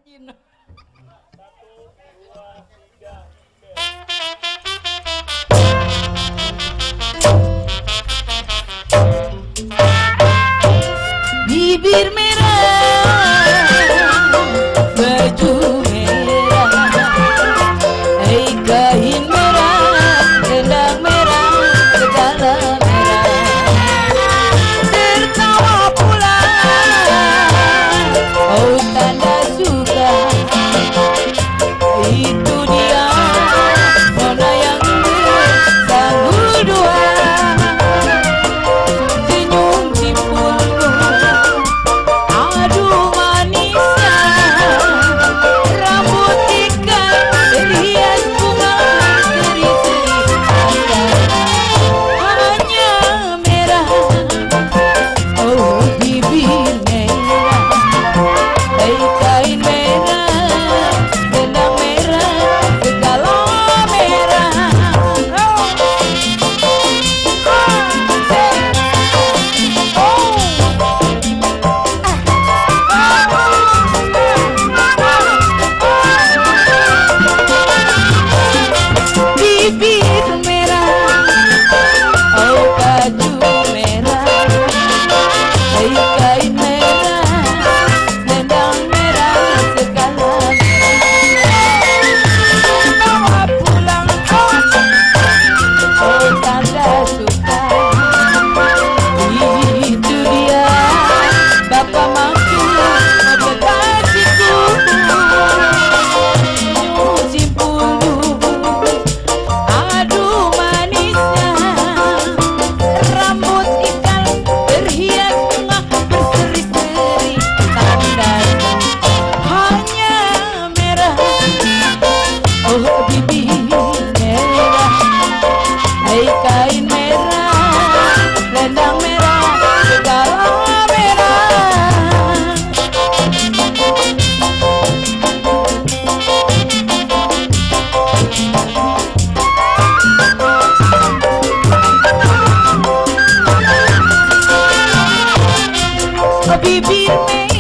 rajin. Bibir merah, baju merah, kain merah, selendang merah, segala merah. Tertawa pula, oh tanda suka. Itu dia, nona yang bersanggu dua. Senyum simpulmu, aduh manisnya. Rambut ikan berhias bunga seri-seri hanya merah, oh bibir merah, kain merah, benang merah, segala merah. Bibir merah, oh baju merah, kain merah, selendang merah, segala bawa pulang, oh tanda suka. Itu dia bapak maku kekasihku. Musim bulu, aduh manisnya. Rambut ikan berhias bunga berseri-seri tanda hanya merah, oh bibir merah, kain merah, selendang merah, segala merah. Oh bibir merah,